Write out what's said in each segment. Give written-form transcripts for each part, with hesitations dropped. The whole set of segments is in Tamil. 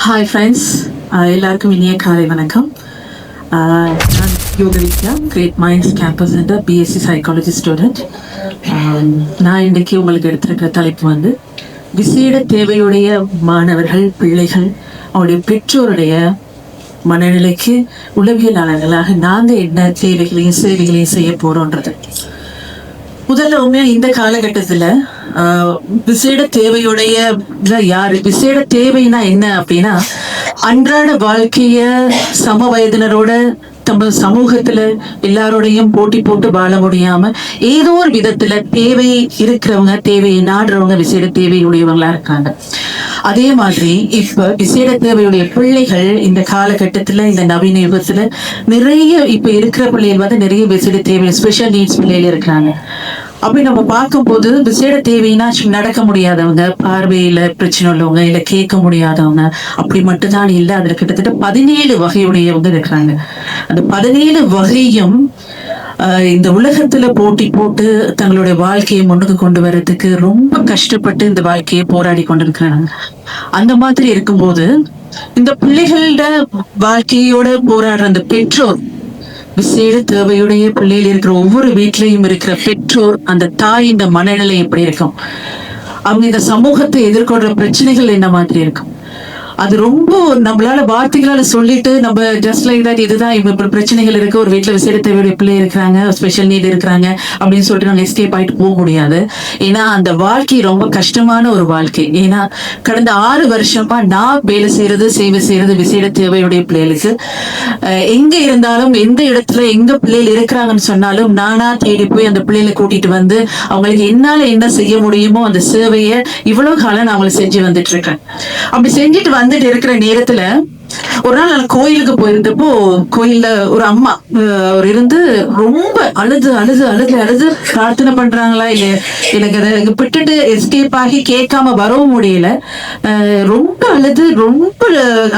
ஹாய் ஃப்ரெண்ட்ஸ், எல்லாருக்கும் இனிய காலை வணக்கம். நான் Yoga Vidya great minds campus centre BSc psychology student. நான் இன்றைக்கு உங்களுக்கு எடுத்திருக்கிற தலைப்பு வந்து விசேட தேவையுடைய மாணவர்கள், பிள்ளைகள், அவருடைய பெற்றோருடைய மனநிலைக்கு உளவியலாளர்களாக நாங்கள் என்ன தேவைகளையும் சேவைகளையும் செய்ய போகிறோன்றது. முதல்ல உண்மையா இந்த காலகட்டத்தில் விசேட தேவையுடைய யாரு, விசேட தேவைனா என்ன அப்படின்னா, அன்றாட வாழ்க்கைய சம வயதினரோட நம்ம சமூகத்துல எல்லாரோடையும் போட்டி போட்டு வாழ முடியாம ஏதோ ஒரு விதத்துல தேவை இருக்கிறவங்க, தேவையை நாடுறவங்க விசேட தேவையுடையவங்களா இருக்காங்க. அதே மாதிரி இப்ப விசேட தேவையுடைய பிள்ளைகள் இந்த காலகட்டத்துல, இந்த நவீன யுகத்துல நிறைய இப்ப இருக்கிற பிள்ளைகள் வந்து நிறைய விசேட தேவை, ஸ்பெஷல் நீட்ஸ் பிள்ளைகள் இருக்கிறாங்க. அப்படி நம்ம பார்க்கும்போது விசேட தேவைன்னா நடக்க முடியாதவங்க, பார்வையில பிரச்சனை உள்ளவங்க, இல்ல கேட்க முடியாதவங்க, அப்படி மட்டும்தான் இல்லை. அதுல கிட்டத்தட்ட 17 வகையுடையவங்க இருக்கிறாங்க. அந்த 17 வகையும் இந்த உலகத்துல போட்டி போட்டு தங்களுடைய வாழ்க்கையை முன்னுக்கு கொண்டு வர்றதுக்கு ரொம்ப கஷ்டப்பட்டு இந்த வாழ்க்கையை போராடி கொண்டிருக்கிறாங்க. அந்த மாதிரி இருக்கும்போது இந்த பிள்ளைகளோட வாழ்க்கையோட போராடுற அந்த பெற்றோர், விசேட தேவையுடைய பிள்ளைகள் இருக்கிற ஒவ்வொரு வீட்டிலையும் இருக்கிற பெற்றோர், அந்த தாயின் மனநிலை எப்படி இருக்கும், அவங்க இந்த சமூகத்தை எதிர்கொள்ற பிரச்சனைகள் என்ன மாதிரி இருக்கும், அது ரொம்ப நம்மளால வார்த்தைகளால சொல்லிட்டு நம்ம ஜஸ்ட் லைக் தட் இதுதான் இப்ப பிரச்சனைகள் இருக்கு, ஒரு வீட்டுல விசேட தேவையுடைய பிள்ளை இருக்கிறாங்க, ஸ்பெஷல் நீட் இருக்கிறாங்க அப்படின்னு சொல்லிட்டு நாங்க எஸ்கேப் ஆயிட்டு போக முடியாது. ஏன்னா அந்த வாழ்க்கை ரொம்ப கஷ்டமான ஒரு வாழ்க்கை. ஏன்னா கடந்த 6 வருஷமா நான் வேலை செய்யறது, சேவை செய்யறது விசேட தேவையுடைய பிள்ளைகளுக்கு. எங்க இருந்தாலும், எந்த இடத்துல எங்க பிள்ளைகள் இருக்கிறாங்கன்னு சொன்னாலும் நானா தேடி போய் அந்த பிள்ளைகளை கூட்டிட்டு வந்து அவங்களுக்கு என்னால என்ன செய்ய முடியுமோ அந்த சேவையை இவ்வளவு காலம் நான் அவங்களை செஞ்சு வந்துட்டு இருக்கேன். அப்படி செஞ்சுட்டு வந்துட்டு இருக்கிற நேரத்துல ஒரு நாள் நான் கோயிலுக்கு போயிருந்தப்போ, கோயில்ல ஒரு அம்மா அவர் இருந்து ரொம்ப அழுது அழுது அழுது அழுது பிரார்த்தனை பண்றாங்களா, இல்ல எனக்கு அதை விட்டுட்டு எஸ்கேப் ஆகி கேட்காம வரவும் முடியல. ரொம்ப அழுது, ரொம்ப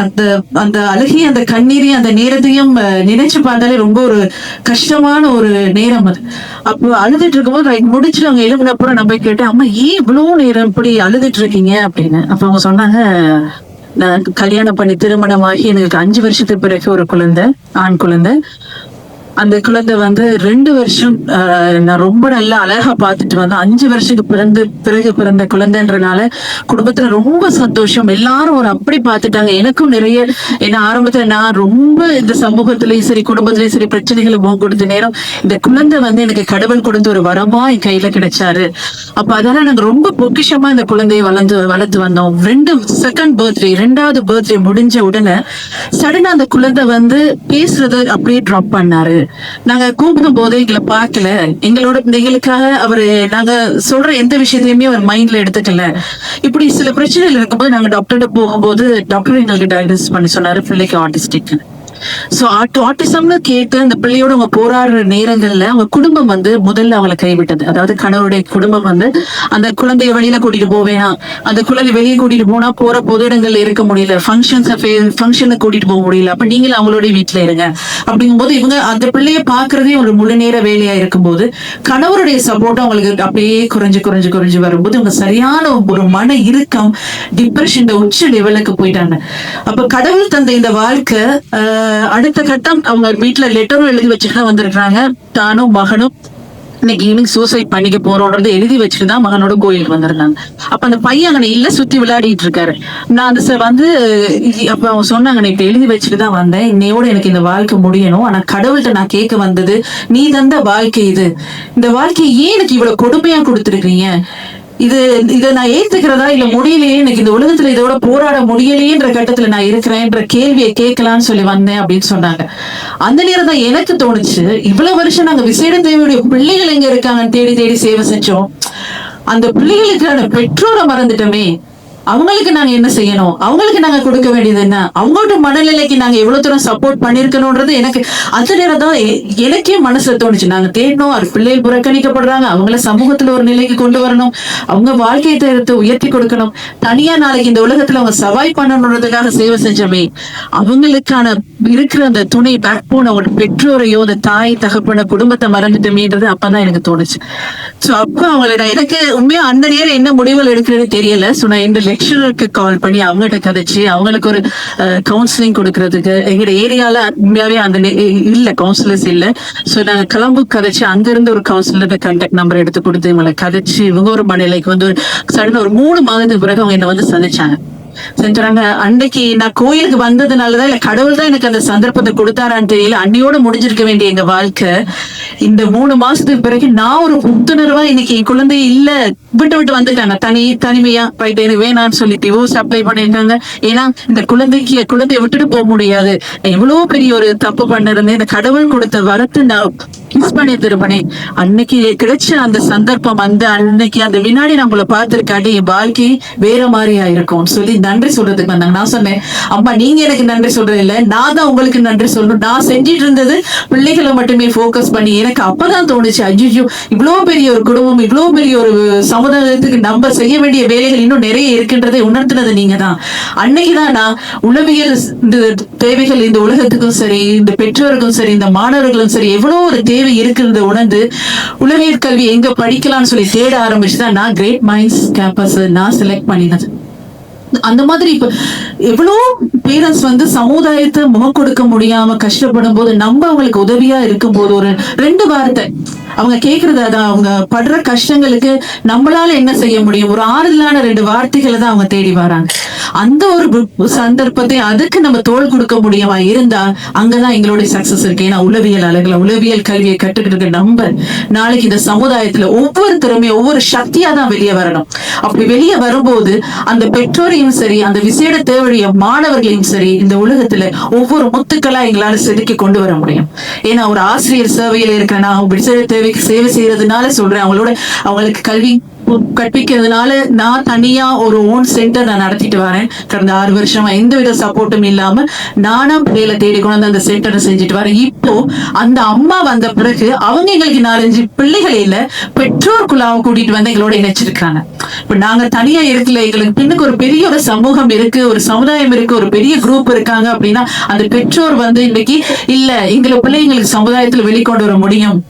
அந்த அந்த அழுகிய அந்த கண்ணீரையும் அந்த நேரத்தையும் நினைச்சு பார்த்தாலே ரொம்ப ஒரு கஷ்டமான ஒரு நேரம் அது. அப்போ அழுதுட்டு இருக்கும்போது முடிச்சுட்டு அவங்க எழுப்பினப்புறம் நம்ம கேட்டேன், அம்மா ஏன் இவ்வளவு நேரம் இப்படி அழுதுட்டு இருக்கீங்க அப்படின்னு. அப்ப அவங்க சொன்னாங்க, நான் கல்யாணம் பண்ணி திருமணமாகி எனக்கு 5 வருஷத்துக்கு பிறகு ஒரு குழந்தை, ஆண் குழந்தை. அந்த குழந்தை வந்து 2 வருஷம் நான் ரொம்ப நல்லா அழகா பார்த்துட்டு வந்தேன். 5 வருஷத்துக்கு பிறகு பிறந்த குழந்தைன்றனால குடும்பத்துல ரொம்ப சந்தோஷம். எல்லாரும் ஒரு அப்படி பார்த்துட்டாங்க. எனக்கும் நிறைய, ஏன்னா ஆரம்பத்துல நான் ரொம்ப இந்த சமூகத்திலயும் சரி குடும்பத்திலயும் சரி பிரச்சனைகளை கொடுத்த நேரம் இந்த குழந்தை வந்து எனக்கு கடவுள் கொடுத்த ஒரு வரமா என் கையில கிடைச்சாரு. அப்ப அதனால நாங்க ரொம்ப பொக்கிஷமா இந்த குழந்தையை வளர்த்து வந்தோம். 2வது பர்த்டே முடிஞ்ச உடனே சடனா அந்த குழந்தை வந்து பேசுறது அப்படியே டிராப் பண்ணாரு. நாங்க கூப்பிடும் போதே எங்களை பார்க்கல, எங்களுக்காக அவரு நாங்க சொல்ற எந்த விஷயத்தையுமே அவர் மைண்ட்ல எடுத்துக்கல. இப்படி சில பிரச்சனைகள் இருக்கும்போது நாங்க டாக்டர்கிட்ட போகும்போது டாக்டர் எங்களுக்கு டயக்னோஸ் பண்ணி சொன்னாரு, பிள்ளைக்கு ஆட்டிஸ்டிக். சோ ஆட்டிசம்னு கேட்டு அந்த பிள்ளையோட அவங்க போராடுற நேரங்கள்ல அவங்க குடும்பம் வந்து முதல்ல அவங்களை கைவிட்டது. அதாவது கணவருடைய குடும்பம் வந்து அந்த குழந்தைய வெளியில கூட்டிட்டு போவேனா, அந்த குழந்தை வெளியே கூட்டிட்டு போனா போற பொது இடங்கள்ல இருக்க முடியல, ஃபங்க்ஷனுக்கு கூட்டிட்டு போக முடியல, அப்ப நீங்களும் அவங்களோட வீட்டுல இருங்க அப்படிங்கும் போது இவங்க அந்த பிள்ளைய பாக்குறதே ஒரு முழு நேர வேலையா இருக்கும்போது கணவருடைய சப்போர்ட் அவங்களுக்கு அப்படியே குறைஞ்சு வரும்போது இவங்க சரியான ஒரு மன இறுக்கம், டிப்ரெஷன் உச்ச லெவலுக்கு போயிட்டாங்க. அப்ப கடவுள் தந்த இந்த வாழ்க்கை அடுத்த கட்டம் அவங்க வீட்டுல லெட்டரும் எழுதி வச்சுட்டு தான் வந்திருக்காங்க. தானும் மகனும் இன்னைக்கு ஈவினிங் சூசைட் பண்ணிக்க போறோம்ன்றது எழுதி வச்சுட்டு தான் மகனோட கோயிலுக்கு வந்திருந்தாங்க. அப்ப அந்த பையன் அங்கே இல்ல, சுத்தி விளையாடிட்டு இருக்காரு. நான் அந்த வந்து அப்ப அவங்க சொன்னாங்க, நான் இப்ப எழுதி வச்சுட்டு தான் வந்தேன், இன்னையோட எனக்கு இந்த வாழ்க்கை முடியணும், ஆனா கடவுள்கிட்ட நான் கேட்க வந்தது நீ தந்த வாழ்க்கை இது, இந்த வாழ்க்கையை ஏன் எனக்கு இவ்வளவு கொடுமையா கொடுத்துருக்கீங்க, இதை நான் ஏத்துக்கிறதா இல்ல முடியலையே, எனக்கு இந்த உலகத்துல இதோட போராட முடியலையேன்ற கட்டத்துல நான் இருக்கிறேன்ற கேள்வியை கேட்கலான்னு சொல்லி வந்தேன் அப்படின்னு சொன்னாங்க. அந்த நேரம் தான் எனக்கு தோணுச்சு, இவ்வளவு வருஷம் நாங்க விசேட தேவையுடைய பிள்ளைகள் எங்க இருக்காங்கன்னு தேடி தேடி சேவை செஞ்சோம், அந்த பிள்ளைகளுக்கான பெற்றோரை மறந்துட்டோமே, அவங்களுக்கு நாங்க என்ன செய்யணும், அவங்களுக்கு நாங்க கொடுக்க வேண்டியது என்ன, அவங்களோட மனநிலைக்கு நாங்க எவ்வளவு தூரம் சப்போர்ட் பண்ணிருக்கணும்ன்றது எனக்கு அந்த நேரம் தான் எனக்கே மனசுல தோணுச்சு. நாங்க தேடணும், அது பிள்ளைகள் புறக்கணிக்கப்படுறாங்க, அவங்கள சமூகத்துல ஒரு நிலைக்கு கொண்டு வரணும், அவங்க வாழ்க்கையை தேர்த்து உயர்த்தி கொடுக்கணும், தனியா நாளைக்கு இந்த உலகத்துல அவங்க சவாய் பண்ணணுன்றதுக்காக சேவை செஞ்சோமே, அவங்களுக்கான இருக்கிற அந்த துணை பேக் போன ஒரு பெற்றோரையோ அந்த தாய் தகப்பன குடும்பத்தை மறந்துட்டோமேன்றது அப்பதான் எனக்கு தோணுச்சு. சோ அப்ப அவங்களோட எனக்கு உண்மையா அந்த நேரம் என்ன முடிவுகள் எடுக்கிறதுன்னு தெரியல. சோ நான் லெக்சரருக்கு கால் பண்ணி அவங்ககிட்ட கதைச்சு அவங்களுக்கு ஒரு கவுன்சிலிங் கொடுக்கறதுக்கு எங்களோட ஏரியால உண்மையாவே அந்த இல்ல கவுன்சிலர்ஸ் இல்ல. சோ நாங்க கிளம்பு கதைச்சு அங்க இருந்து ஒரு கவுன்சிலர் கான்டாக்ட் நம்பர் எடுத்து கொடுத்து இவங்களை கதைச்சு இவங்க ஒரு மனநிலைக்கு வந்து சடனா ஒரு 3 மாதத்துக்கு பிறகு அவங்க என்ன வந்து சந்திச்சாங்க. செஞ்சாங்க. அன்னைக்கு நான் கோயிலுக்கு வந்ததுனாலதான் இல்ல கடவுள் தான் எனக்கு அந்த சந்தர்ப்பத்தை கொடுத்தாரான்னு தெரியல, அன்னையோட முடிஞ்சிருக்க வேண்டிய எங்க வாழ்க்கை இந்த 3 மாசத்துக்கு பிறகு நான் ஒரு புத்துணர்வா இன்னைக்கு என் குழந்தை இல்ல விட்டு வந்துட்டாங்க. தனிமையா போயிட்டு எனக்கு வேணான்னு சொல்லி டிவோர்ஸ் அப்ளை பண்ணிருக்காங்க. ஏன்னா இந்த குழந்தைய விட்டுட்டு போக முடியாது, எவ்வளவு பெரிய ஒரு தப்பு பண்ணிருந்தேன், இந்த கடவுள் கொடுத்த வரத்து நான் மிஸ் பண்ணி திருப்பனேன். அன்னைக்கு கிடைச்ச அந்த சந்தர்ப்பம் அன்னைக்கு அந்த வினாடி நான் உங்களை பார்த்திருக்காட்டி என் வாழ்க்கை வேற மாதிரி ஆயிருக்கும் சொல்லி நன்றி சொல்றதுக்கு வந்தாங்க. நான் சொன்னேன், அம்மா நீங்க எனக்கு நன்றி சொல்றது இல்ல, நான் தான் உங்களுக்கு நன்றி சொல்லணும். நான் செஞ்சிட்டு இருந்தது பிள்ளைகளை மட்டுமே போக்கஸ் பண்ணி எனக்கு அப்பதான் தோணுச்சு, ஐயோ இவ்வளவு பெரிய ஒரு குடும்பம், இவ்வளவு பெரிய ஒரு சமுதாயத்துக்கு நம்ம செய்ய வேண்டிய வேலைகள் இன்னும் நிறைய இருக்கின்றதை உணர்த்தினது நீங்க தான். அன்னைக்குதான் நான் உளவியல் தேவைகள் இந்த உலகத்துக்கும் சரி, இந்த பெற்றோருக்கும் சரி, இந்த மாணவர்களும் சரி எவ்வளவு ஒரு தேவை இருக்கிறது உணர்ந்து உளவியல் கல்வி எங்க படிக்கலாம்னு சொல்லி தேட ஆரம்பிச்சுதான் நான் கிரேட் மைண்ட்ஸ் கேம்பஸ் நான் செலக்ட் பண்ணினது. அந்த மாதிரி இப்ப எவ்வளவு பேரண்ட்ஸ் வந்து சமுதாயத்தை முகம் கொடுக்க முடியாம கஷ்டப்படும் போது நம்ம அவங்களுக்கு உதவியா இருக்கும் போது ஒரு 2 வார்த்தை அவங்க கேக்குறது அதான், அவங்க படுற கஷ்டங்களுக்கு நம்மளால என்ன செய்ய முடியும், ஒரு ஆறுதலான 2 வார்த்தைகளை தான் அவங்க தேடி வராங்க. அந்த ஒரு சந்தர்ப்பத்தை அதுக்கு நம்ம தோள் கொடுக்க முடியுமா இருந்தா அங்கதான் எங்களுடைய சக்சஸ் இருக்கு. ஏன்னா உளவியல் கல்வியை கற்றுக்கிட்டு நம்ம நாளைக்கு இந்த சமுதாயத்துல ஒவ்வொருத்தருமே ஒவ்வொரு சக்தியா தான் வெளியே வரணும். அப்படி வெளியே வரும்போது அந்த பெற்றோரையும் சரி, அந்த விசேட தேவைய மாணவர்களையும் சரி, இந்த உலகத்துல ஒவ்வொரு முத்துக்களா எங்களால செதுக்கி கொண்டு வர முடியும். ஏன்னா ஒரு ஆசிரியர் சேவையில இருக்கிற நான் விசேட தேவைக்கு சேவை செய்யறதுனால சொல்றேன், அவங்களுக்கு கல்வி கற்பிக்கிறதுனால நான் தனியா ஒரு ஓன் சென்டர் நான் நடத்திட்டு வரேன். கடந்த 6 வருஷமா எந்தவித சப்போர்ட்டும் இல்லாம நானா பிள்ளைகளை தேடி கொண்டு அந்த சென்டரை செஞ்சுட்டு வரேன். இப்போ அந்த அம்மா வந்த பிறகு அவங்க எங்களுக்கு 4-5 பிள்ளைகள் இல்ல பெற்றோருக்குள்ளாக கூட்டிட்டு வந்து எங்களோட இணைச்சிருக்காங்க. இப்ப நாங்க தனியா இருக்கல, எங்களுக்கு பின்னுக்கு ஒரு பெரிய ஒரு சமூகம் இருக்கு, ஒரு சமுதாயம் இருக்கு, ஒரு பெரிய குரூப் இருக்காங்க. அப்படின்னா அந்த பெற்றோர் வந்து இன்னைக்கு இல்ல எங்களை பிள்ளைங்களுக்கு சமுதாயத்துல வெளிக்கொண்டு வர முடியும்,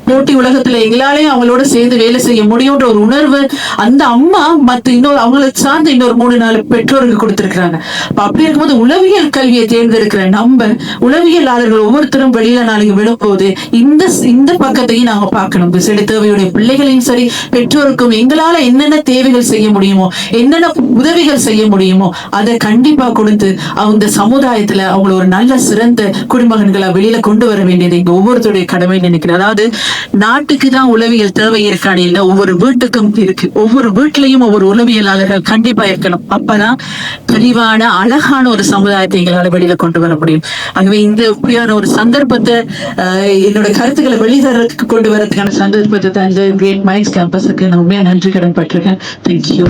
போட்டி உலகத்துல எங்களாலேயும் அவங்களோட சேர்ந்து வேலை செய்ய முடியும்ன்ற ஒரு உணர்வு அந்த அம்மா மத்த அவங்களுக்கு சார்ந்த இன்னொரு 3-4 பெற்றோருக்கு கொடுத்திருக்கிறாங்க. அப்படி இருக்கும்போது உளவியல் கல்வியை தேர்ந்தெடுக்கிற நம்ம உளவியலாளர்கள் ஒவ்வொருத்தரும் வெளியில நாளைக்கு விழும்போது இந்த பக்கத்தையும் நாங்க பார்க்கணும். விசேட தேவையுடைய பிள்ளைகளையும் சரி, பெற்றோருக்கும் எங்களால என்னென்ன தேவைகள் செய்ய முடியுமோ, என்னென்ன உதவிகள் செய்ய முடியுமோ அதை கண்டிப்பா கொடுத்து அந்த சமுதாயத்துல அவங்கள ஒரு நல்ல சிறந்த குடிமகன்களை வெளியில கொண்டு வர வேண்டியது எங்க ஒவ்வொருத்தருடைய கடமை நினைக்கிறேன். அதாவது நாட்டுக்கு தான் உளவியல் தேவை இருக்காது இல்ல, ஒவ்வொரு வீட்டுக்கும் இருக்கு. ஒவ்வொரு வீட்லயும் ஒவ்வொரு உளவியலாளர்கள் கண்டிப்பா இருக்கணும். அப்பதான் தெளிவான அழகான ஒரு சமுதாயத்தை எங்களால வெளியில கொண்டு வர முடியும். ஆகவே இந்த இப்படியான ஒரு சந்தர்ப்பத்தை என்னோட கருத்துக்களை வெளியிடறதுக்கு கொண்டு வரதுக்கான சந்தர்ப்பத்தை தான் இந்த கிரேட் மைண்ட்ஸ் கேம்பஸுக்கு நான் உண்மையா நன்றி கடன் பட்டிருக்கேன். தேங்க்யூ.